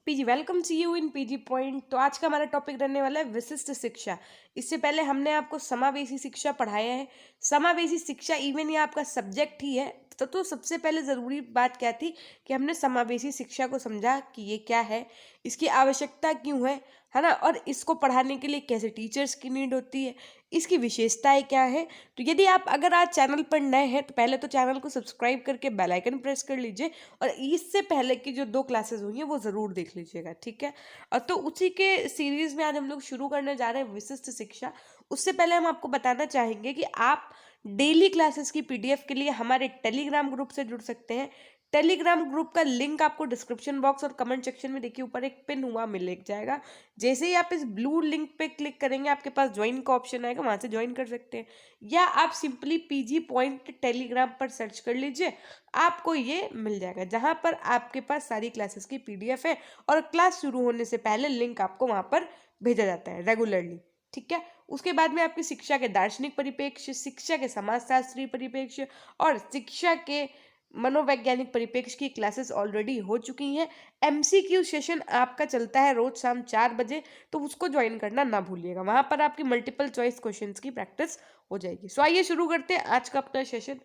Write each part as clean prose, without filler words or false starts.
PG welcome see you in PG point. तो आज का हमारा टॉपिक रहने वाला है विशिष्ट शिक्षा। इससे पहले हमने आपको समावेशी शिक्षा पढ़ाया है। समावेशी शिक्षा इवन ये आपका सब्जेक्ट ही है। तो सबसे पहले ज़रूरी बात क्या थी कि हमने समावेशी शिक्षा को समझा कि ये क्या है, इसकी आवश्यकता क्यों है ना, और इसको पढ़ाने के लिए कैसे टीचर्स की नीड होती है, इसकी विशेषताएं क्या है। तो यदि आप अगर आज चैनल पर नए हैं तो पहले तो चैनल को सब्सक्राइब करके बेल आइकन प्रेस कर लीजिए, और इससे पहले की जो 2 क्लासेस हुई हैं वो ज़रूर देख लीजिएगा, ठीक है। तो उसी के सीरीज़ में आज हम लोग शुरू करने जा रहे हैं विशिष्ट शिक्षा। उससे पहले हम आपको बताना चाहेंगे कि आप डेली क्लासेस की पीडीएफ के लिए हमारे टेलीग्राम ग्रुप से जुड़ सकते हैं। टेलीग्राम ग्रुप का लिंक आपको डिस्क्रिप्शन बॉक्स और कमेंट सेक्शन में देखिए ऊपर एक पिन हुआ मिल जाएगा। जैसे ही आप इस ब्लू लिंक पे क्लिक करेंगे आपके पास ज्वाइन का ऑप्शन आएगा, वहाँ से ज्वाइन कर सकते हैं, या आप सिंपली पीजी पॉइंट टेलीग्राम पर सर्च कर लीजिए, आपको ये मिल जाएगा, जहाँ पर आपके पास सारी क्लासेस की पीडीएफ है और क्लास शुरू होने से पहले लिंक आपको वहाँ पर भेजा जाता है रेगुलरली, ठीक है। उसके बाद में आपकी शिक्षा के दार्शनिक परिप्रेक्ष्य, शिक्षा के समाजशास्त्री परिप्रेक्ष्य और शिक्षा के मनोवैज्ञानिक परिप्रेक्ष्य की क्लासेस ऑलरेडी हो चुकी हैं। एमसीक्यू सेशन आपका चलता है रोज शाम 4 बजे, तो उसको ज्वाइन करना ना भूलिएगा, वहाँ पर आपकी मल्टीपल चॉइस क्वेश्चंस की प्रैक्टिस हो जाएगी। सो आइए शुरू करते हैं आज का अपना सेशन।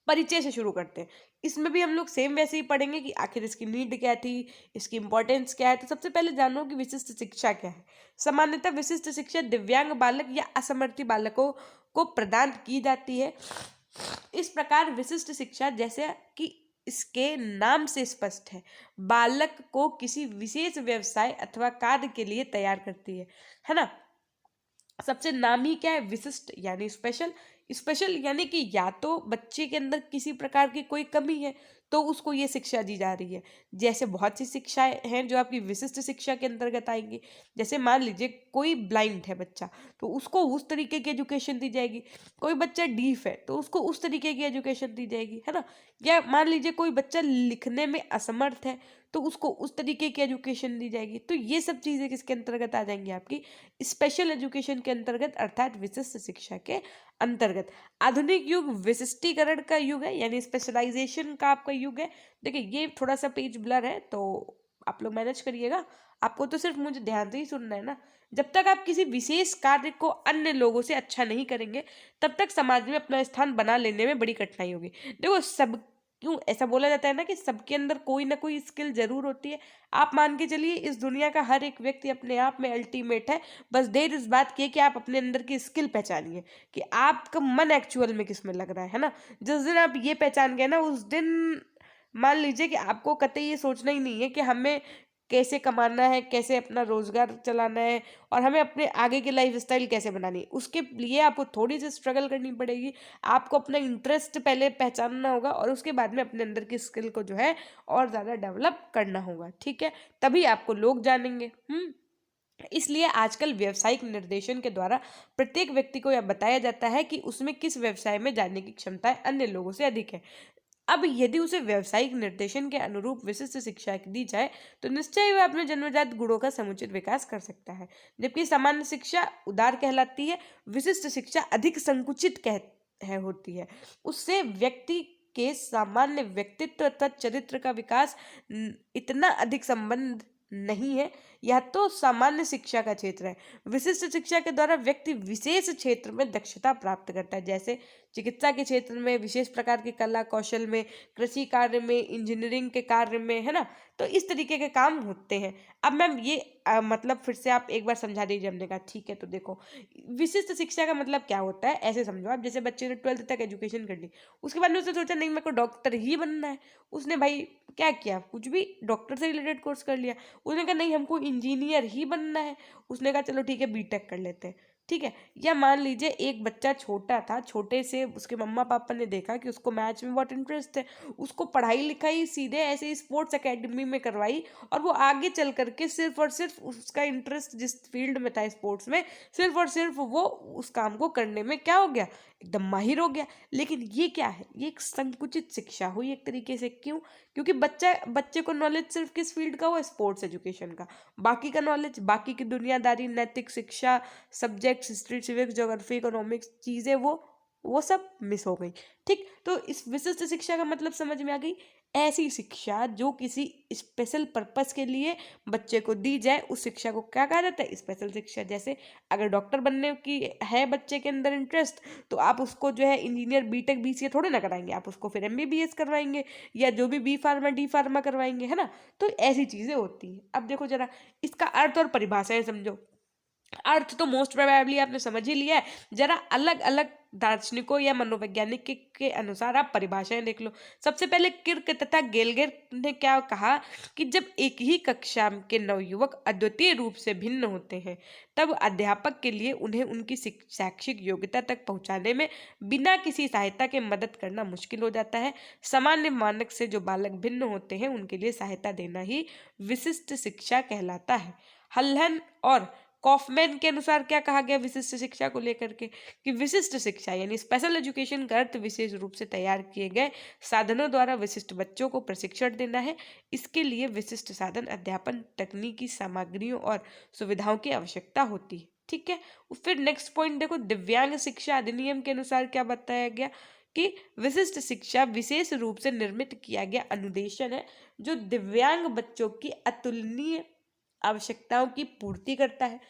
परिचय से शुरू करते हैं। इसमें भी हम लोग सेम वैसे ही पढ़ेंगे कि आखिर इसकी नीड क्या थी, इसकी इंपॉर्टेंस क्या है। तो सबसे पहले जानो कि विशिष्ट शिक्षा क्या है। सामान्यतः विशिष्ट शिक्षा दिव्यांग बालक या असमर्थी बालकों को प्रदान की जाती है। इस प्रकार विशिष्ट शिक्षा, जैसे कि इसके नाम से स्पष्ट है, बालक को किसी विशेष व्यवसाय अथवा कार्य के लिए तैयार करती है ना। सबसे नाम ही क्या है, विशिष्ट यानी स्पेशल। स्पेशल यानी कि या तो बच्चे के अंदर किसी प्रकार की कोई कमी है तो उसको ये शिक्षा दी जा रही है। जैसे बहुत सी शिक्षाएं हैं जो आपकी विशिष्ट शिक्षा के अंतर्गत आएंगी। जैसे मान लीजिए कोई ब्लाइंड है बच्चा, तो उसको उस तरीके की एजुकेशन दी जाएगी। कोई बच्चा डीफ है तो उसको उस तरीके की एजुकेशन दी जाएगी, है ना। या मान लीजिए कोई बच्चा लिखने में असमर्थ है तो उसको उस तरीके की एजुकेशन दी जाएगी। तो ये सब चीज़ें किसके अंतर्गत आ जाएंगी, आपकी स्पेशल एजुकेशन के अंतर्गत, अर्थात विशिष्ट शिक्षा के अंतर्गत। आधुनिक युग विशिष्टीकरण का युग है, यानी स्पेशलाइजेशन का आपका युग है। देखिए ये थोड़ा सा पेज ब्लर है तो आप लोग मैनेज करिएगा, आपको तो सिर्फ मुझे ध्यान से ही सुनना है ना। जब तक आप किसी विशेष कार्य को अन्य लोगों से अच्छा नहीं करेंगे तब तक समाज में अपना स्थान बना लेने में बड़ी कठिनाई होगी। देखो सब, क्यों ऐसा बोला जाता है ना कि सबके अंदर कोई ना कोई स्किल जरूर होती है। आप मान के चलिए इस दुनिया का हर एक व्यक्ति अपने आप में अल्टीमेट है। बस देर इस बात की है कि आप अपने अंदर की स्किल पहचानिए कि आपका मन एक्चुअल में किस में लग रहा है ना। जिस दिन आप ये पहचान गए ना, उस दिन मान लीजिए कि आपको कतई ये सोचना ही नहीं है कि हमें कैसे कमाना है, कैसे अपना रोजगार चलाना है, और हमें अपने आगे की लाइफ स्टाइल कैसे बनानी है। उसके लिए आपको थोड़ी सी स्ट्रगल करनी पड़ेगी। आपको अपना इंटरेस्ट पहले पहचानना होगा और उसके बाद में अपने अंदर की स्किल को जो है और ज़्यादा डेवलप करना होगा, ठीक है। तभी आपको लोग जानेंगे। इसलिए आजकल व्यावसायिक निर्देशन के द्वारा प्रत्येक व्यक्ति को यह बताया जाता है कि उसमें किस व्यवसाय में जाने की क्षमताएं अन्य लोगों से अधिक है। अब यदि उसे व्यावसायिक निर्देशन के अनुरूप विशिष्ट शिक्षा दी जाए तो निश्चय ही वह अपने जन्मजात गुणों का समुचित विकास कर सकता है। जबकि सामान्य शिक्षा उदार कहलाती है, विशिष्ट शिक्षा अधिक संकुचित होती है। उससे व्यक्ति के सामान्य व्यक्तित्व तथा चरित्र का विकास इतना अधिक संबंध नहीं है। यह तो सामान्य शिक्षा का क्षेत्र है। विशिष्ट शिक्षा के द्वारा व्यक्ति विशेष क्षेत्र में दक्षता प्राप्त करता है, जैसे चिकित्सा के क्षेत्र में, विशेष प्रकार के कला कौशल में, कृषि कार्य में, इंजीनियरिंग के कार्य में, है ना। तो इस तरीके के काम होते हैं। अब मैम ये मतलब फिर से आप एक बार समझा दीजिए। हमने कहा ठीक है। तो देखो विशिष्ट शिक्षा का मतलब क्या होता है, ऐसे समझो आप, जैसे बच्चे ने 12th तक एजुकेशन कर ली, उसके बाद में उसने सोचा नहीं मेरे को डॉक्टर ही बनना है। उसने भाई क्या किया, कुछ भी डॉक्टर से रिलेटेड कोर्स कर लिया। उसने कहा नहीं हमको इंजीनियर ही बनना है। उसने कहा चलो ठीक है बीटेक कर लेते हैं, ठीक है। या मान लीजिए एक बच्चा छोटा था, छोटे से उसके मम्मा पापा ने देखा कि उसको मैथ में बहुत इंटरेस्ट है, उसको पढ़ाई लिखाई सीधे ऐसे स्पोर्ट्स एकेडमी में करवाई, और वो आगे चल करके सिर्फ और सिर्फ उसका इंटरेस्ट जिस फील्ड में था स्पोर्ट्स में, सिर्फ और सिर्फ वो उस काम को करने में क्या हो गया, एकदम माहिर हो गया। लेकिन ये क्या है, ये एक संकुचित शिक्षा हुई एक तरीके से। क्यों? क्योंकि बच्चे को नॉलेज सिर्फ किस फील्ड का हुआ, स्पोर्ट्स एजुकेशन का। बाकी का नॉलेज, बाकी की दुनियादारी, नैतिक शिक्षा, subjects, history, civics, geography, economics चीज़ें वो वो सब मिस हो गई। ठीक, तो इस विशिष्ट शिक्षा का मतलब समझ में आ गई, ऐसी शिक्षा जो किसी स्पेशल पर्पस के लिए बच्चे को दी जाए, उस शिक्षा को क्या कहा जाता है, स्पेशल शिक्षा। जैसे अगर डॉक्टर बनने की है बच्चे के अंदर इंटरेस्ट, तो आप उसको जो है इंजीनियर बीटेक बीसीए थोड़े ना कराएंगे, आप उसको फिर एमबीबीएस करवाएंगे, या जो भी बी फार्मा डी फार्मा करवाएंगे, है ना। तो ऐसी चीजें होती हैं। अब देखो जरा इसका अर्थ और परिभाषाएं समझो। अर्थ तो मोस्ट प्रोबेबली आपने समझ ही लिया है, जरा अलग अलग दार्शनिकों या मनोवैज्ञानिक के अनुसार आप परिभाषाएं देख लो। सबसे पहले किर्क तथा गेलगर ने क्या कहा कि जब एक ही कक्षा के नवयुवक अद्वितीय रूप से भिन्न होते हैं, तब अध्यापक के लिए उन्हें उनकी शैक्षिक योग्यता तक पहुंचाने में बिना किसी सहायता के मदद करना मुश्किल हो जाता है। सामान्य मानक से जो बालक भिन्न होते हैं, उनके लिए सहायता देना ही विशिष्ट शिक्षा कहलाता है। हल्हन और कॉफमैन के अनुसार क्या कहा गया विशिष्ट शिक्षा को लेकर के, कि विशिष्ट शिक्षा यानी स्पेशल एजुकेशन का अर्थ विशेष रूप से तैयार किए गए साधनों द्वारा विशिष्ट बच्चों को प्रशिक्षण देना है। इसके लिए विशिष्ट साधन, अध्यापन, तकनीकी सामग्रियों और सुविधाओं की आवश्यकता होती है। ठीक है, फिर नेक्स्ट पॉइंट देखो, दिव्यांग शिक्षा अधिनियम के अनुसार क्या बताया गया कि विशिष्ट शिक्षा विशेष रूप से निर्मित किया गया अनुदेशन है, जो दिव्यांग बच्चों की अतुलनीय आवश्यकताओं की पूर्ति करता है।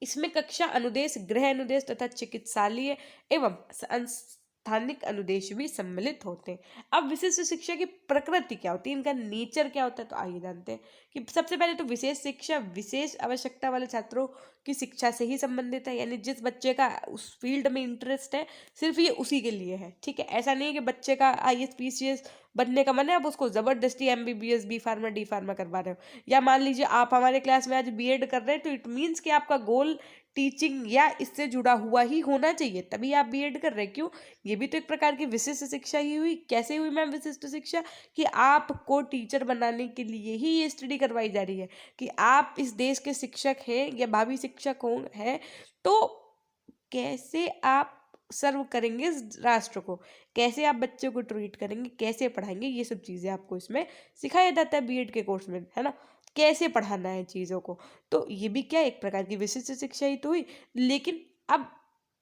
इसमें कक्षा अनुदेश, गृह अनुदेश तथा चिकित्सालय एवं संस्थानिक अनुदेश भी सम्मिलित होते हैं। अब विशिष्ट शिक्षा की प्रकृति क्या होती है, इनका नेचर क्या होता है, तो आइए जानते हैं कि सबसे पहले तो विशेष शिक्षा विशेष आवश्यकता वाले छात्रों की शिक्षा से ही संबंधित है, यानी जिस बच्चे का उस फील्ड में इंटरेस्ट है सिर्फ ये उसी के लिए है। ठीक है, ऐसा नहीं है कि बच्चे का आईएएस पीसीएस बनने का मन है, आप उसको जबरदस्ती MBBS B pharma D pharma करवा रहे हो। या मान लीजिए आप हमारे क्लास में आज बीएड कर रहे हैं, तो इट मीन्स कि आपका गोल टीचिंग या इससे जुड़ा हुआ ही होना चाहिए, तभी आप बीएड कर रहे हैं। क्यों, ये भी तो एक प्रकार की विशिष्ट शिक्षा ही हुई। कैसे हुई मैम विशिष्ट शिक्षा, कि आपको टीचर बनाने के लिए ही ये स्टडी करवाई जा रही है कि आप इस देश के शिक्षक हैं या भावी शिक्षक हो हैं, तो कैसे आप सर्व करेंगे इस राष्ट्र को, कैसे आप बच्चों को ट्रीट करेंगे, कैसे पढ़ाएंगे, ये सब चीज़ें आपको इसमें सिखाया जाता है बीएड के कोर्स में, है ना। कैसे पढ़ाना है चीज़ों को, तो ये भी क्या एक प्रकार की विशिष्ट शिक्षा ही तो हुई। लेकिन अब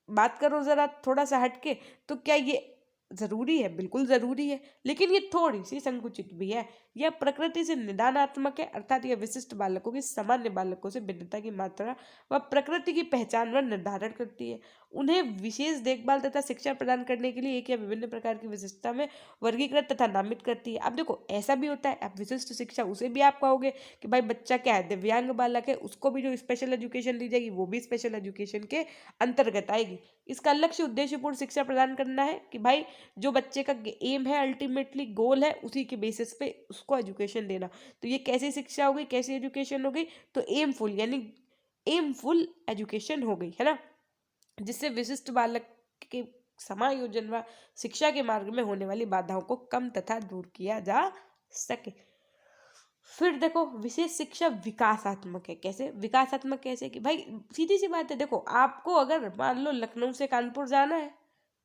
बात करो ज़रा थोड़ा सा हटके, तो क्या ये ज़रूरी है, बिल्कुल ज़रूरी है, लेकिन ये थोड़ी सी संकुचित भी है। यह प्रकृति से निदानात्मक है, अर्थात यह विशिष्ट बालकों की सामान्य बालकों से भिन्नता की मात्रा व प्रकृति की पहचान व निर्धारण करती है। उन्हें विशेष देखभाल तथा शिक्षा प्रदान करने के लिए एक या विभिन्न प्रकार की विशिष्टता में वर्गीकृत तथा नामित करती है। अब देखो ऐसा भी होता है, अब विशिष्ट शिक्षा उसे भी आप कहोगे कि भाई बच्चा क्या है, दिव्यांग बालक है, उसको भी जो स्पेशल एजुकेशन दी जाएगी वो भी स्पेशल एजुकेशन के अंतर्गत आएगी। इसका लक्ष्य उद्देश्यपूर्ण शिक्षा प्रदान करना है, कि भाई जो बच्चे का एम है, अल्टीमेटली गोल है, उसी के बेसिस पे उसको एजुकेशन देना। तो ये कैसी शिक्षा हो गई, कैसी एजुकेशन हो गई, तो एमफुल यानी एमफुल एजुकेशन हो गई, है ना, जिससे विशिष्ट बालक के समायोजन व शिक्षा के मार्ग में होने वाली बाधाओं को कम तथा दूर किया जा सके। फिर देखो विशेष शिक्षा विकासात्मक है। कैसे विकासात्मक, कैसे कि भाई सीधी सी बात है, देखो आपको अगर मान लो लखनऊ से कानपुर जाना है,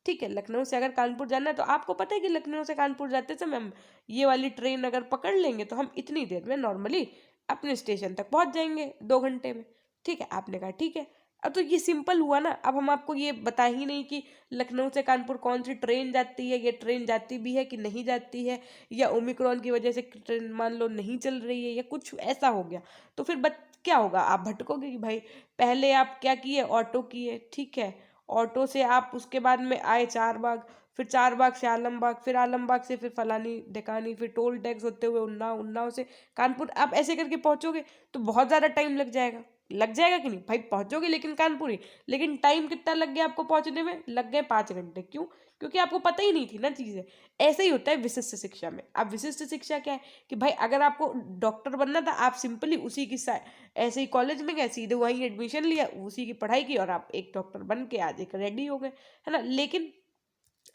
ठीक है, लखनऊ से अगर कानपुर जाना है, तो आपको पता है कि लखनऊ से कानपुर जाते समय हम ये वाली ट्रेन अगर पकड़ लेंगे तो हम इतनी देर में नॉर्मली अपने स्टेशन तक पहुंच जाएंगे, 2 घंटे में। ठीक है, आपने कहा ठीक है, अब तो ये सिंपल हुआ ना। अब हम आपको ये बता ही नहीं कि लखनऊ से कानपुर कौन सी ट्रेन जाती है, ये ट्रेन जाती भी है कि नहीं जाती है, या ओमिक्रॉन की वजह से ट्रेन मान लो नहीं चल रही है, या कुछ ऐसा हो गया, तो फिर क्या होगा, आप भटकोगे कि भाई पहले आप क्या किए, ऑटो किए, ठीक है, ऑटो से आप उसके बाद में आए चारबाग, फिर चारबाग से आलमबाग, फिर आलमबाग से फिर फलानी ढिकानी, फिर टोल टैक्स होते हुए उन्नाव, उन्नाव से कानपुर, आप ऐसे करके पहुंचोगे तो बहुत ज़्यादा टाइम लग जाएगा कि नहीं भाई, पहुंचोगे लेकिन कानपुर ही, लेकिन टाइम कितना लग गया आपको पहुंचने में, लग गए 5 घंटे। क्यों, क्योंकि आपको पता ही नहीं थी ना चीज़ें। ऐसे ही होता है विशिष्ट शिक्षा में। अब विशिष्ट शिक्षा क्या है कि भाई अगर आपको डॉक्टर बनना था, आप सिंपली उसी की ऐसे ही कॉलेज में गए, सीधे वहीं एडमिशन लिया, उसी की पढ़ाई की, और आप एक डॉक्टर बन के आज एक रेडी हो गए, है ना। लेकिन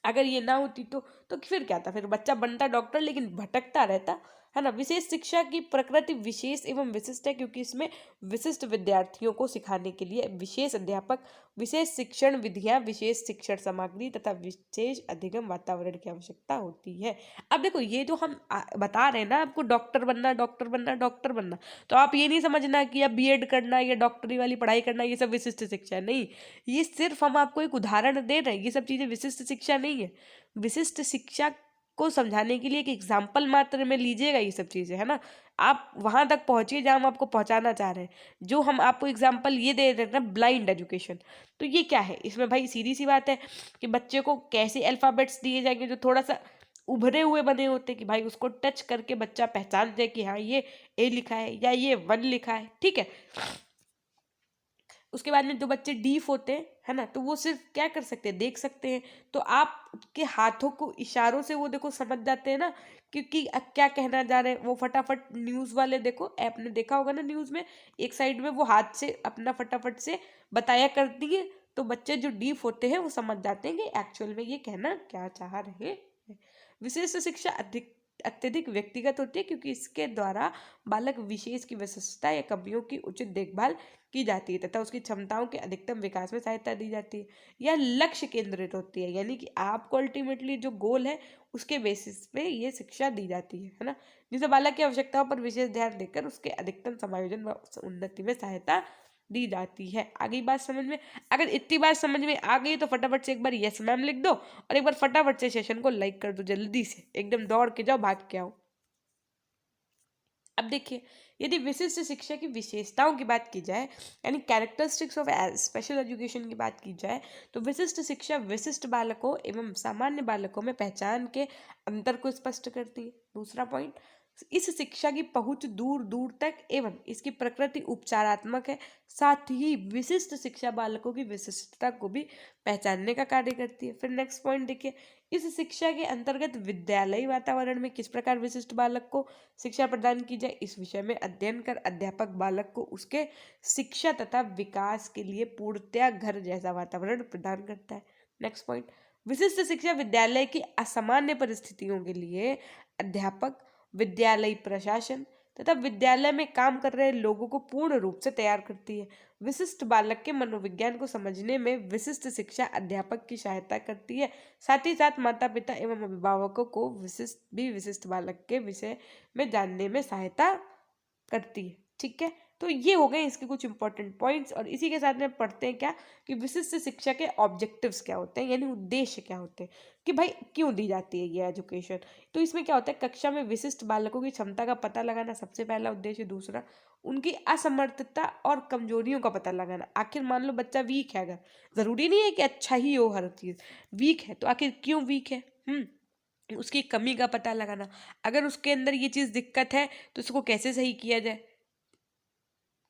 अगर ये ना होती तो फिर क्या था, फिर बच्चा बनता डॉक्टर लेकिन भटकता रहता, है ना। विशेष शिक्षा की प्रकृति विशेष एवं विशिष्ट है, क्योंकि इसमें विशिष्ट विद्यार्थियों को सिखाने के लिए विशेष अध्यापक, विशेष शिक्षण विधियां, विशेष शिक्षण सामग्री तथा विशेष अधिगम वातावरण की आवश्यकता होती है। अब देखो, ये जो हम बता रहे हैं ना आपको, डॉक्टर बनना, डॉक्टर बनना, डॉक्टर बनना, तो आप ये नहीं समझना कि अब बीएड करना या डॉक्टरी वाली पढ़ाई करना ये सब विशिष्ट शिक्षा है, नहीं। ये सिर्फ हम आपको एक उदाहरण दे रहे हैं, ये सब चीजें विशिष्ट शिक्षा नहीं है। विशिष्ट शिक्षा को समझाने के लिए एक एग्जाम्पल मात्र में लीजिएगा ये सब चीजें, है ना। आप वहां तक पहुंचिए जहां हम आपको पहुंचाना चाह रहे हैं। जो हम आपको एग्जाम्पल ये दे रहे हैं ना, ब्लाइंड एजुकेशन, तो ये क्या है, इसमें भाई सीधी सी बात है कि बच्चे को कैसे अल्फाबेट्स दिए जाएंगे जो थोड़ा सा उभरे हुए बने होते हैं, कि भाई उसको टच करके बच्चा पहचान जाए कि हाँ ये ए लिखा है या ये वन लिखा है, ठीक है। उसके बाद में जो बच्चे डीफ होते हैं, है ना, तो वो सिर्फ क्या कर सकते हैं, देख सकते हैं। तो आप के हाथों को इशारों से वो देखो समझ जाते हैं ना, क्योंकि क्या कहना जा रहे हैं। वो फटाफट न्यूज़ वाले, देखो आपने देखा होगा ना, न्यूज़ में एक साइड में वो हाथ से अपना फटाफट से बताया करती है, तो बच्चे जो डीफ होते हैं वो समझ जाते हैं कि एक्चुअल में ये कहना क्या चाह रहे हैं। विशिष्ट शिक्षा अधिक अत्यधिक व्यक्तिगत होती है, क्योंकि इसके द्वारा बालक विशेष की विशिष्टता या कमियों की उचित देखभाल की जाती है तथा उसकी क्षमताओं के अधिकतम विकास में सहायता दी जाती है। यह लक्ष्य केंद्रित होती है, यानी कि आपको अल्टीमेटली जो गोल है उसके बेसिस पे ये शिक्षा दी जाती है ना। जिसे बालक की आवश्यकताओं पर विशेष ध्यान देकर उसके अधिकतम समायोजन व उन्नति में सहायता दी जाती है। आगे बात समझ में, अगर इतनी बात समझ में आ गई तो फटाफट से एक बार यस मैम लिख दो, और एक बार फटाफट से सेशन को लाइक कर दो, जल्दी से एकदम दौड़ के जाओ, भाग के आओ। अब देखिए, यदि विशिष्ट शिक्षा की विशेषताओं की बात की जाए, यानी कैरेक्टरिस्टिक्स ऑफ स्पेशल एजुकेशन की बात की जाए, तो विशिष्ट शिक्षा विशिष्ट बालकों एवं सामान्य बालकों में पहचान के अंतर को स्पष्ट करती है। दूसरा पॉइंट, इस शिक्षा की पहुंच दूर दूर तक एवं इसकी प्रकृति उपचारात्मक है। साथ ही विशिष्ट शिक्षा बालकों की विशिष्टता को भी पहचानने का कार्य करती है। फिर नेक्स्ट पॉइंट देखिए, इस शिक्षा के अंतर्गत विद्यालयी वातावरण में किस प्रकार विशिष्ट बालक को शिक्षा प्रदान की जाए, इस विषय में अध्ययन कर अध्यापक बालक को उसके शिक्षा तथा विकास के लिए पूर्णतया घर जैसा वातावरण प्रदान करता है। नेक्स्ट पॉइंट, विशिष्ट शिक्षा विद्यालय की असामान्य परिस्थितियों के लिए अध्यापक, विद्यालय प्रशासन तथा विद्यालय में काम कर रहे लोगों को पूर्ण रूप से तैयार करती है। विशिष्ट बालक के मनोविज्ञान को समझने में विशिष्ट शिक्षा अध्यापक की सहायता करती है। साथ ही साथ माता पिता एवं अभिभावकों को विशिष्ट बालक के विषय में जानने में सहायता करती है। ठीक है, तो ये हो गए इसके कुछ इंपॉर्टेंट पॉइंट्स, और इसी के साथ में पढ़ते हैं क्या कि विशिष्ट शिक्षा के ऑब्जेक्टिव्स क्या होते हैं, यानी उद्देश्य क्या होते हैं, कि भाई क्यों दी जाती है ये एजुकेशन। तो इसमें क्या होता है, कक्षा में विशिष्ट बालकों की क्षमता का पता लगाना सबसे पहला उद्देश्य। दूसरा, उनकी असमर्थता और कमजोरियों का पता लगाना। आखिर मान लो बच्चा वीक है, अगर जरूरी नहीं है कि अच्छा ही हो हर चीज, वीक है तो आखिर क्यों वीक है, उसकी कमी का पता लगाना। अगर उसके अंदर ये चीज दिक्कत है तो उसको कैसे सही किया जाए।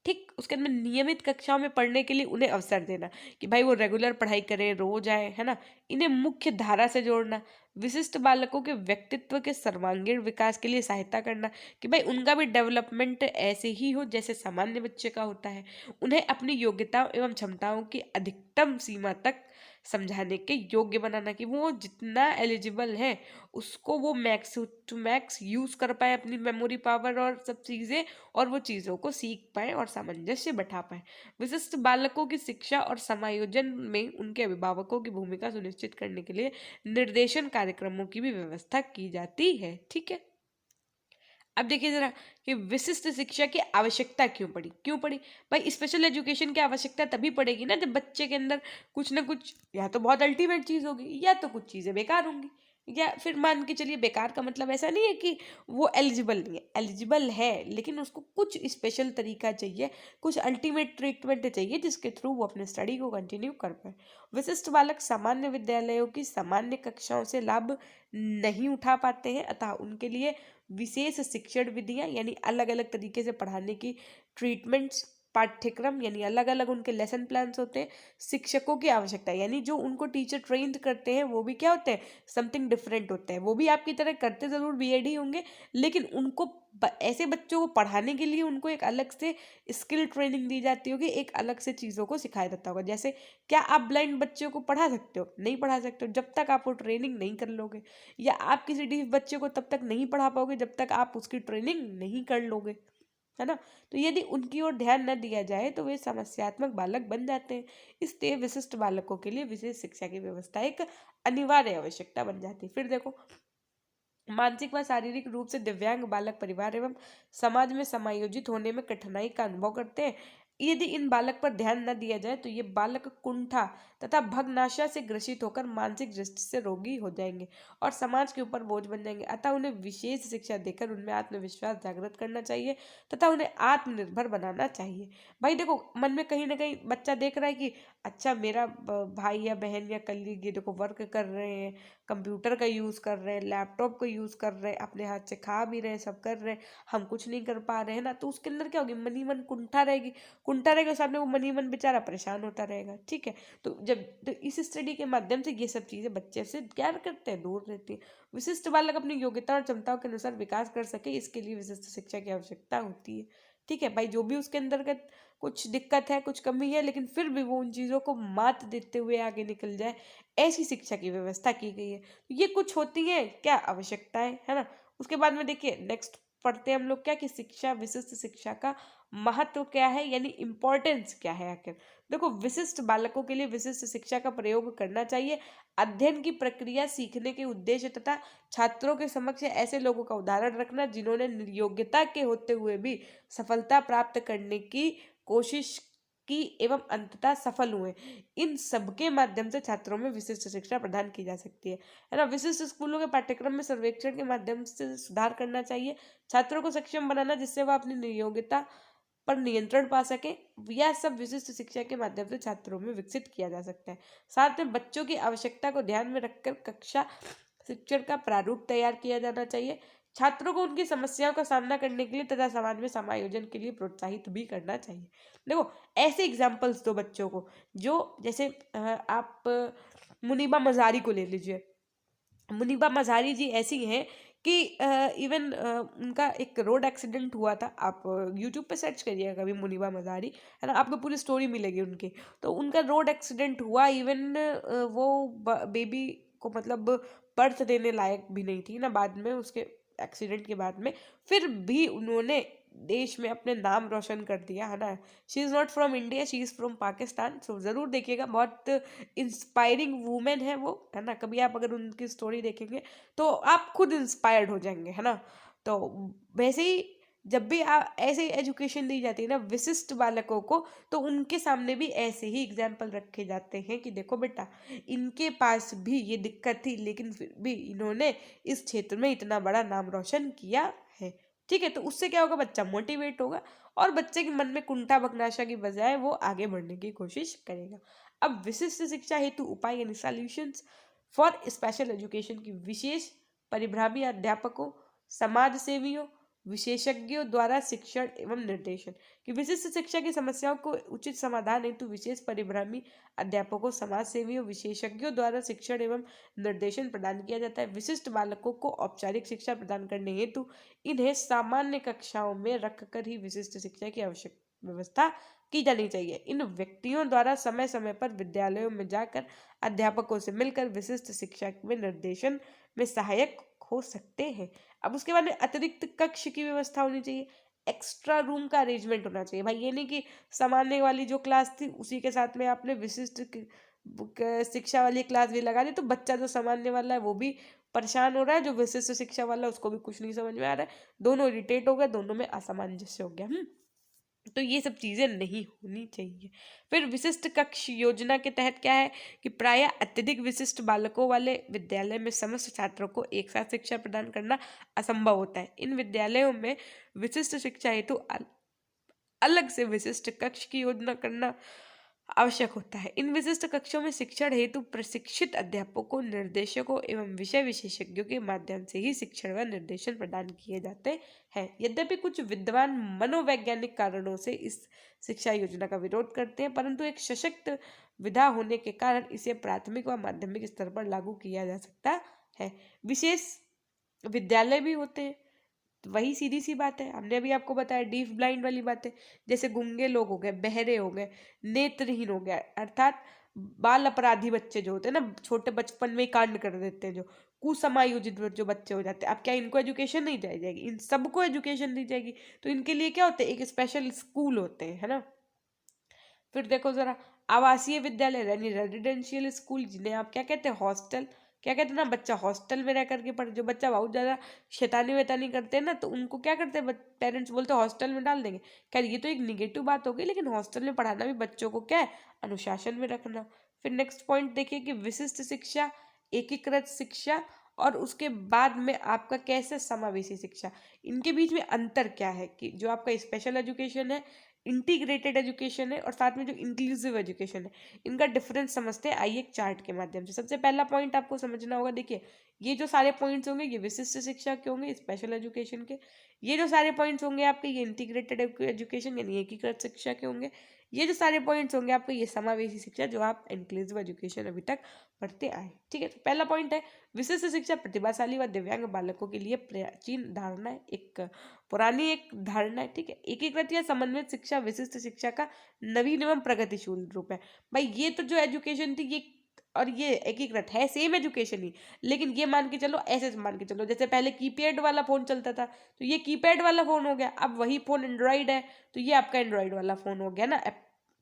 ठीक, उसके अंदर नियमित कक्षाओं में पढ़ने के लिए उन्हें अवसर देना, कि भाई वो रेगुलर पढ़ाई करें, रोज आए, है ना। इन्हें मुख्य धारा से जोड़ना। विशिष्ट बालकों के व्यक्तित्व के सर्वांगीण विकास के लिए सहायता करना, कि भाई उनका भी डेवलपमेंट ऐसे ही हो जैसे सामान्य बच्चे का होता है। उन्हें अपनी योग्यताओं एवं क्षमताओं की अधिकतम सीमा तक समझाने के योग्य बनाना, कि वो जितना एलिजिबल है उसको वो मैक्स टू मैक्स यूज कर पाए अपनी मेमोरी पावर और सब चीजें, और वो चीज़ों को सीख पाएं और सामंजस्य बैठा पाएं। विशिष्ट बालकों की शिक्षा और समायोजन में उनके अभिभावकों की भूमिका सुनिश्चित करने के लिए निर्देशन कार्यक्रमों की भी व्यवस्था की जाती है। ठीक है, अब देखिए जरा कि विशिष्ट शिक्षा की आवश्यकता क्यों पड़ी भाई। स्पेशल एजुकेशन की आवश्यकता तभी पड़ेगी ना जब बच्चे के अंदर कुछ ना कुछ, या तो बहुत अल्टीमेट चीज होगी या तो कुछ चीजें बेकार होंगी। या फिर मान के चलिए, बेकार का मतलब ऐसा नहीं है कि वो एलिजिबल नहीं है, एलिजिबल है, लेकिन उसको कुछ स्पेशल तरीका चाहिए, कुछ अल्टीमेट ट्रीटमेंट चाहिए जिसके थ्रू वो अपने स्टडी को कंटिन्यू कर पाए। विशिष्ट बालक सामान्य विद्यालयों की सामान्य कक्षाओं से लाभ नहीं उठा पाते हैं, अतः उनके लिए विशेष शिक्षण विधियां, यानी अलग अलग तरीके से पढ़ाने की ट्रीटमेंट्स पाठ्यक्रम यानी अलग अलग उनके लेसन प्लान्स होते हैं। शिक्षकों की आवश्यकता यानी जो उनको टीचर ट्रेंड करते हैं वो भी क्या होते हैं, समथिंग डिफरेंट होते हैं। वो भी आपकी तरह करते ज़रूर बीएड ही होंगे, लेकिन उनको ऐसे बच्चों को पढ़ाने के लिए उनको एक अलग से स्किल ट्रेनिंग दी जाती होगी, एक अलग से चीज़ों को सिखाया जाता होगा। जैसे क्या आप ब्लाइंड बच्चों को पढ़ा सकते हो? नहीं पढ़ा सकते हो जब तक आप वो ट्रेनिंग नहीं कर लोगे, या आप किसी डीफ बच्चे को तब तक नहीं पढ़ा पाओगे जब तक आप उसकी ट्रेनिंग नहीं कर लोगे, है ना। तो यदि उनकी ओर ध्यान न दिया जाए तो वे समस्यात्मक बालक बन जाते हैं। इसलिए विशिष्ट बालकों के लिए विशेष शिक्षा की व्यवस्था एक अनिवार्य आवश्यकता बन जाती है। फिर देखो, मानसिक व शारीरिक रूप से दिव्यांग बालक परिवार एवं समाज में समायोजित होने में कठिनाई का अनुभव करते हैं। यदि इन बालक पर ध्यान न दिया जाए तो ये बालक कुंठा तथा भग्नाशा से ग्रसित होकर मानसिक दृष्टि से रोगी हो जाएंगे और समाज के ऊपर बोझ बन जाएंगे। अतः उन्हें विशेष शिक्षा देकर उनमें आत्मविश्वास जागृत करना चाहिए तथा उन्हें आत्मनिर्भर बनाना चाहिए। भाई देखो, मन में कहीं ना कहीं बच्चा देख रहा है कि अच्छा मेरा भाई या बहन या कलीग ये देखो वर्क कर रहे हैं, कंप्यूटर का यूज़ कर रहे हैं, लैपटॉप का यूज़ कर रहे हैं, अपने हाथ से खा भी रहे हैं, सब कर रहे हैं, हम कुछ नहीं कर पा रहे हैं ना। तो उसके अंदर क्या होगी, मन ही मन कुंठा रहेगी। कुंठा रहेगा सामने, वो मन ही मन बेचारा परेशान होता रहेगा। ठीक है, तो इस स्टडी के माध्यम से ये सब चीज़ें बच्चे से क्या करते हैं, दूर रहती है। विशिष्ट बालक अपनी योग्यता और क्षमताओं के अनुसार विकास कर सके, इसके लिए विशिष्ट शिक्षा की आवश्यकता होती है। ठीक है भाई, जो भी उसके अंतर्गत कुछ दिक्कत है, कुछ कमी है, लेकिन फिर भी वो उन चीज़ों को मात देते हुए आगे निकल जाए, ऐसी शिक्षा की व्यवस्था की गई है। तो ये कुछ होती है क्या आवश्यकताएं, है ना। उसके बाद में देखिए नेक्स्ट पढ़ते हैं हम लोग क्या कि शिक्षा, विशिष्ट शिक्षा का महत्व क्या है, यानी इम्पोर्टेंस क्या है आखिर। देखो, विशिष्ट बालकों के लिए विशिष्ट शिक्षा का प्रयोग करना चाहिए। अध्ययन की प्रक्रिया, सीखने के उद्देश्य तथा छात्रों के समक्ष ऐसे लोगों का उदाहरण रखना जिन्होंने योग्यता के होते हुए भी सफलता प्राप्त करने की कोशिश की एवं अंततः सफल हुए। इन सबके माध्यम से छात्रों में विशिष्ट शिक्षा प्रदान की जा सकती है ना। विशिष्ट स्कूलों के पाठ्यक्रम में सर्वेक्षण के माध्यम से सुधार करना चाहिए, छात्रों को सक्षम बनाना जिससे वह अपनी योग्यता पर नियंत्रण पा सके। यह सब विशिष्ट शिक्षा के माध्यम से छात्रों में विकसित किया जा सकता है। साथ में बच्चों की आवश्यकता को ध्यान में रखकर कक्षा शिक्षण का प्रारूप तैयार किया जाना चाहिए। छात्रों को उनकी समस्याओं का सामना करने के लिए तथा समाज में समायोजन के लिए प्रोत्साहित भी करना चाहिए। देखो, ऐसे एग्जाम्पल्स दो बच्चों को, जो जैसे आप मुनीबा मज़ारी को ले लीजिए। मुनीबा मज़ारी जी ऐसी हैं कि इवन उनका एक रोड एक्सीडेंट हुआ था। आप यूट्यूब पे सर्च करिएगा कभी मुनीबा मज़ारी, है ना, आपको पूरी स्टोरी मिलेगी उनकी। तो उनका रोड एक्सीडेंट हुआ, इवन वो बेबी को मतलब बर्थ देने लायक भी नहीं थी ना, बाद में उसके एक्सीडेंट के बाद में फिर भी उन्होंने देश में अपने नाम रोशन कर दिया, है ना। She is not from India, she is from Pakistan. So ज़रूर देखिएगा, बहुत इंस्पायरिंग वूमेन है वो, है ना। कभी आप अगर उनकी स्टोरी देखेंगे तो आप खुद इंस्पायर्ड हो जाएंगे, है ना। तो वैसे ही जब भी ऐसे एजुकेशन दी जाती है ना विशिष्ट बालकों को, तो उनके सामने भी ऐसे ही एग्जाम्पल रखे जाते हैं कि देखो बेटा, इनके पास भी ये दिक्कत थी लेकिन फिर भी इन्होंने इस क्षेत्र में इतना बड़ा नाम रोशन किया है। ठीक है, तो उससे क्या होगा, बच्चा मोटिवेट होगा और बच्चे के मन में कुंठा बकनाशा की बजाय वो आगे बढ़ने की कोशिश करेगा। अब विशिष्ट शिक्षा हेतु उपाय यानी सॉल्यूशंस फॉर स्पेशल एजुकेशन की विशेष परिभ्रामी अध्यापकों, समाज सेवियों, विशेषज्ञों द्वारा शिक्षण एवं निर्देशन कि विशिष्ट शिक्षा की समस्याओं को उचित समाधान हेतु विशेष परिभ्रामी अध्यापकों, समाज सेवियों, विशेषज्ञों द्वारा शिक्षण एवं निर्देशन प्रदान किया जाता है। विशिष्ट बालकों को औपचारिक शिक्षा प्रदान करने हेतु इन्हें सामान्य कक्षाओं में रखकर ही विशिष्ट शिक्षा की आवश्यक व्यवस्था की जानी चाहिए। इन व्यक्तियों द्वारा समय समय पर विद्यालयों में जाकर अध्यापकों से मिलकर विशिष्ट शिक्षा में निर्देशन में सहायक हो सकते हैं। अब उसके बाद में अतिरिक्त कक्ष की व्यवस्था होनी चाहिए, एक्स्ट्रा रूम का अरेंजमेंट होना चाहिए। भाई ये नहीं कि सामान्य वाली जो क्लास थी उसी के साथ में आपने विशिष्ट शिक्षा वाली क्लास भी लगा दी, तो बच्चा जो सामान्य वाला है वो भी परेशान हो रहा है, जो विशिष्ट शिक्षा वाला है उसको भी कुछ नहीं समझ में आ रहा है, दोनों इरिटेट हो गए, दोनों में असामंजस्य हो गया। तो ये सब चीज़ें नहीं होनी चाहिए। फिर विशिष्ट कक्ष योजना के तहत क्या है कि प्रायः अत्यधिक विशिष्ट बालकों वाले विद्यालय में समस्त छात्रों को एक साथ शिक्षा प्रदान करना असंभव होता है। इन विद्यालयों में विशिष्ट शिक्षा हेतु अलग से विशिष्ट कक्ष की योजना करना आवश्यक होता है। इन विशिष्ट कक्षों में शिक्षण हेतु प्रशिक्षित अध्यापकों, निर्देशकों एवं विषय विशेषज्ञों के माध्यम से ही शिक्षण व निर्देशन प्रदान किए जाते हैं। यद्यपि कुछ विद्वान मनोवैज्ञानिक कारणों से इस शिक्षा योजना का विरोध करते हैं, परंतु एक सशक्त विधा होने के कारण इसे प्राथमिक व माध्यमिक स्तर पर लागू किया जा सकता है। विशेष विद्यालय भी होते हैं, तो वही सीधी सी बात है, हमने अभी आपको बताया डीफ ब्लाइंड वाली बात है। जैसे गूंगे लोग हो गए, बहरे हो गए, नेत्रहीन हो गया, अर्थात बाल अपराधी बच्चे जो होते हैं ना, छोटे बचपन में ही कांड कर देते हैं, जो कुसमायोजित जो बच्चे हो जाते हैं, अब क्या इनको एजुकेशन नहीं दी जाएगी? इन सबको एजुकेशन दी जाएगी। तो इनके लिए क्या होते हैं, एक स्पेशल स्कूल होते हैं, है ना। फिर देखो जरा, आवासीय विद्यालय यानी रेजिडेंशियल स्कूल, जिन्हें आप क्या कहते हैं, हॉस्टल। क्या कहते हैं ना, बच्चा हॉस्टल में रह करके पढ़े। जो बच्चा बहुत ज्यादा शैतानी वैतानी करते हैं ना, तो उनको क्या करते हैं, पेरेंट्स बोलते हैं हॉस्टल में डाल देंगे। खैर ये तो एक निगेटिव बात हो गई, लेकिन हॉस्टल में पढ़ाना भी बच्चों को क्या है, अनुशासन में रखना। फिर नेक्स्ट पॉइंट देखिए कि विशिष्ट शिक्षा, एकीकृत शिक्षा, और उसके बाद में आपका कैसे समावेशी शिक्षा, इनके बीच में अंतर क्या है, कि जो आपका स्पेशल एजुकेशन है, इंटीग्रेटेड एजुकेशन है, और साथ में जो इंक्लूसिव एजुकेशन है, इनका डिफरेंस समझते हैं। आइए एक चार्ट के माध्यम से। सबसे पहला पॉइंट आपको समझना होगा, देखिए ये जो सारे पॉइंट्स होंगे ये विशिष्ट शिक्षा के होंगे, स्पेशल एजुकेशन के। ये जो सारे पॉइंट्स होंगे आपके, ये इंटीग्रेटेड एजुकेशन यानी एकीकृत शिक्षा के होंगे। ये जो सारे पॉइंट्स होंगे आपके, ये समावेशी शिक्षा, जो आप इंक्लूसिव एजुकेशन अभी तक पढ़ते आए। ठीक है, तो पहला पॉइंट है विशिष्ट शिक्षा प्रतिभाशाली व दिव्यांग बालकों के लिए प्राचीन धारणा है, एक पुरानी एक धारणा है। ठीक है, एकीकृत या समन्वित शिक्षा विशिष्ट शिक्षा का नवीन एवं प्रगतिशील रूप है। भाई ये तो जो एजुकेशन थी ये, और ये एकीकृत है, सेम एजुकेशन ही, लेकिन ये मान के चलो, ऐसे मान के चलो, जैसे पहले कीपैड वाला फोन चलता था, तो ये कीपैड वाला फोन हो गया। अब वही फोन एंड्रॉइड है, तो ये आपका एंड्रॉइड वाला फोन हो गया ना।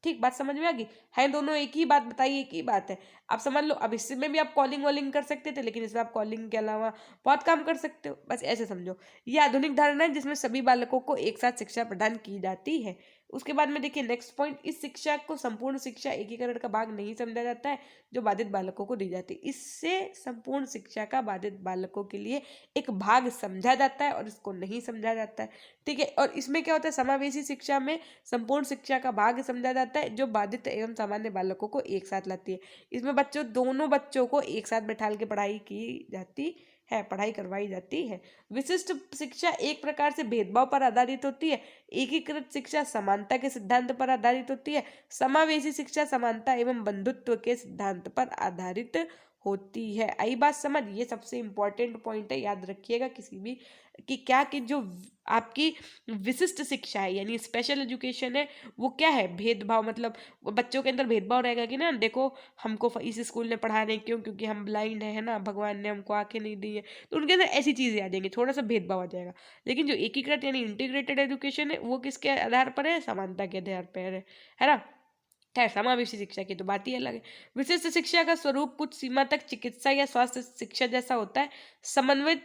ठीक, बात समझ में आ गई है? दोनों एक ही बात बताइए, एक ही बात है। अब समझ लो, अब इसमें भी आप कॉलिंग वॉलिंग कर सकते थे, लेकिन इसमें आप कॉलिंग के अलावा बहुत काम कर सकते हो, बस ऐसे समझो। ये आधुनिक धारणा है जिसमें सभी बालकों को एक साथ शिक्षा प्रदान की जाती है। उसके बाद में देखिए नेक्स्ट पॉइंट, इस शिक्षा को संपूर्ण शिक्षा एकीकरण का भाग नहीं समझा जाता है, जो बाधित बालकों को दी जाती है। इससे संपूर्ण शिक्षा का बाधित बालकों के लिए एक भाग समझा जाता है, और इसको नहीं समझा जाता है। ठीक है, और इसमें क्या होता है, समावेशी शिक्षा में संपूर्ण शिक्षा का भाग समझा जाता है, जो बाधित एवं सामान्य बालकों को एक साथ लाती है। इसमें दोनों बच्चों को एक साथ बैठाल के पढ़ाई की जाती है, पढ़ाई करवाई जाती है। विशिष्ट शिक्षा एक प्रकार से भेदभाव पर आधारित होती है, एकीकृत शिक्षा समानता के सिद्धांत पर आधारित होती है, समावेशी शिक्षा समानता एवं बंधुत्व के सिद्धांत पर आधारित होती है। आई बात समझ? ये सबसे इंपॉर्टेंट पॉइंट है, याद रखिएगा किसी भी कि क्या, कि जो आपकी विशिष्ट शिक्षा है यानी स्पेशल एजुकेशन है, वो क्या है, भेदभाव। मतलब वो बच्चों के अंदर भेदभाव रहेगा कि ना, देखो हमको इस स्कूल में पढ़ा रहे हैं, क्यों, क्योंकि हम ब्लाइंड है ना, भगवान ने हमको आंखें नहीं दी है, तो उनके अंदर ऐसी चीजें आ जाएंगी, थोड़ा सा भेदभाव आ जाएगा। लेकिन जो एकीकृत यानी इंटीग्रेटेड एजुकेशन है, वो किसके आधार पर है, समानता के आधार पर है ना। खैर, समावेशी शिक्षा की तो बात ही अलग है। विशिष्ट शिक्षा का स्वरूप कुछ सीमा तक चिकित्सा या स्वास्थ्य शिक्षा जैसा होता है। समन्वित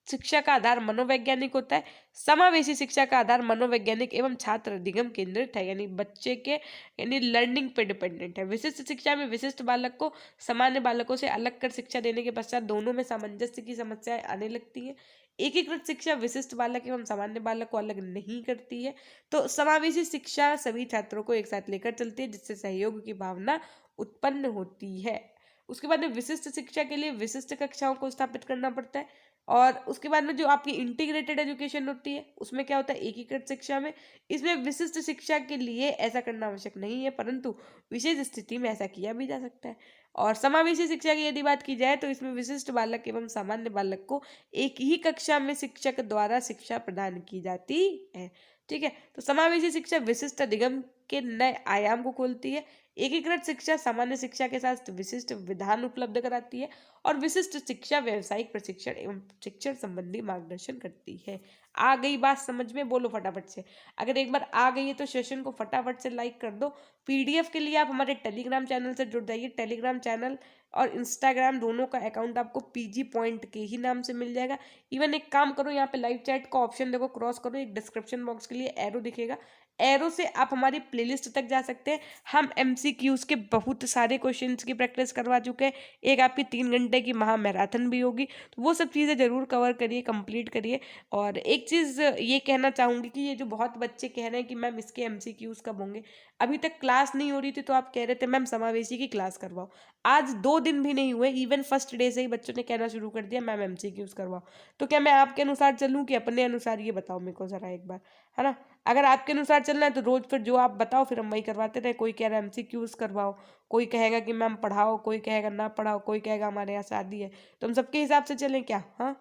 शिक्षा का आधार मनोवैज्ञानिक होता है। समावेशी शिक्षा का आधार मनोवैज्ञानिक एवं छात्र अधिगम केंद्रित है, यानी बच्चे के यानी लर्निंग पे डिपेंडेंट है। विशिष्ट शिक्षा में विशिष्ट बालक को सामान्य बालकों से अलग कर शिक्षा देने के पश्चात दोनों में सामंजस्य की समस्याएं आने लगती है। एकीकृत शिक्षा विशिष्ट बालक एवं सामान्य बालक को अलग नहीं करती है। तो समावेशी शिक्षा सभी छात्रों को एक साथ लेकर चलती है, जिससे सहयोग की भावना उत्पन्न होती है। उसके बाद में विशिष्ट शिक्षा के लिए विशिष्ट कक्षाओं को स्थापित करना पड़ता है। और उसके बाद में जो आपकी इंटीग्रेटेड एजुकेशन होती है, उसमें क्या होता है, एकीकृत शिक्षा में, इसमें विशिष्ट शिक्षा के लिए ऐसा करना आवश्यक नहीं है, परंतु विशेष स्थिति में ऐसा किया भी जा सकता है। और समावेशी शिक्षा की यदि बात की जाए, तो इसमें विशिष्ट बालक एवं सामान्य बालक को एक ही कक्षा में शिक्षक द्वारा शिक्षा प्रदान की जाती है। ठीक है, तो समावेशी शिक्षा विशिष्ट अधिगम के नए आयाम को खोलती है। एकीकृत शिक्षा सामान्य शिक्षा के साथ विशिष्ट विधान उपलब्ध कराती है, और विशिष्ट शिक्षा व्यावसायिक प्रशिक्षण एवं शिक्षण संबंधी मार्गदर्शन करती है। आ गई बात समझ में? बोलो फटाफट से। अगर एक बार आ गई है तो सेशन को फटाफट से लाइक कर दो। पीडीएफ के लिए आप हमारे टेलीग्राम चैनल से जुड़ जाइए। टेलीग्राम चैनल और इंस्टाग्राम दोनों का अकाउंट आपको पीजी पॉइंट के ही नाम से मिल जाएगा। इवन एक काम करो, यहाँ पे लाइव चैट का ऑप्शन देखो, क्रॉस करो, एक डिस्क्रिप्शन बॉक्स के लिए एरो दिखेगा, एरो से आप हमारी प्लेलिस्ट तक जा सकते हैं। हम एमसीक्यूज के बहुत सारे क्वेश्चंस की प्रैक्टिस करवा चुके हैं। एक आपकी 3 घंटे की महा मैराथन भी होगी, तो वो सब चीज़ें ज़रूर कवर करिए, कंप्लीट करिए। और एक चीज़ ये कहना चाहूँगी कि ये जो बहुत बच्चे कह रहे हैं कि मैम इसके एमसीक्यूज कब होंगे, अभी तक क्लास नहीं हो रही थी तो आप कह रहे थे मैम समावेशी की क्लास करवाओ। आज 2 दिन भी नहीं हुए, इवन फर्स्ट डे से ही बच्चों ने कहना शुरू कर दिया मैम एमसीक्यूज करवाओ। तो क्या मैं आपके अनुसार चलूँ कि अपने अनुसार, ये बताओ मेरे को ज़रा एक बार, है ना? अगर आपके अनुसार चलना है तो रोज़ फिर जो आप बताओ फिर हम वही करवाते रहे। कोई कह रहा है एमसीक्यूज करवाओ, कोई कहेगा कि मैम पढ़ाओ, कोई कहेगा ना पढ़ाओ, कोई कहेगा हमारे यहाँ शादी है। तो हम सबके हिसाब से चलें क्या? हाँ,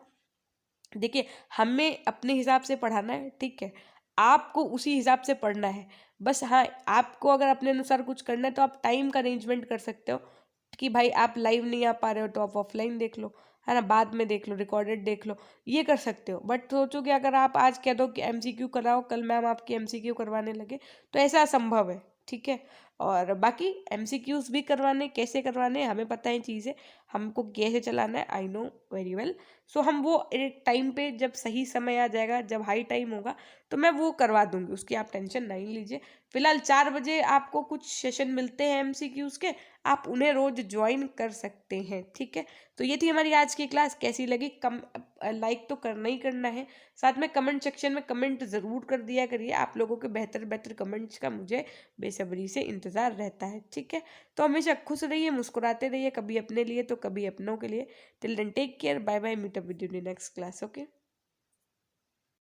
देखिए, हमें अपने हिसाब से पढ़ाना है, ठीक है? आपको उसी हिसाब से पढ़ना है। बस हाँ, आपको अगर अपने अनुसार कुछ करना है तो आप टाइम का अरेंजमेंट कर सकते हो कि भाई आप लाइव नहीं आ पा रहे हो तो आप ऑफलाइन देख लो, है ना? बाद में देख लो, रिकॉर्डेड देख लो, ये कर सकते हो। बट सोचो कि अगर आप आज कह दो कि एमसीक्यू कराओ, कल मैम आपकी एमसीक्यू करवाने लगे, तो ऐसा असंभव है, ठीक है? और बाकी एमसीक्यूज़ भी करवाने, कैसे करवाने हमें पता है चीज़ें, हमको कैसे चलाना है, आई नो वेरी वेल। सो हम वो एक टाइम पे जब सही समय आ जाएगा, जब हाई टाइम होगा, तो मैं वो करवा दूंगी, उसकी आप टेंशन नहीं लीजिए। फिलहाल 4 बजे आपको कुछ सेशन मिलते हैं एमसीक्यूज़ के, आप उन्हें रोज ज्वाइन कर सकते हैं, ठीक है? तो ये थी हमारी आज की क्लास। कैसी लगी कम लाइक तो करना ही करना है, साथ में कमेंट सेक्शन में कमेंट ज़रूर कर दिया करिए। आप लोगों के बेहतर बेहतर कमेंट्स का मुझे बेसब्री से इंतज़ार रहता है, ठीक है? तो हमेशा खुश रहिए, मुस्कुराते रहिए, कभी अपने लिए तो कभी अपनों के लिए। Till then take care, bye bye, meet up with you in next class, okay?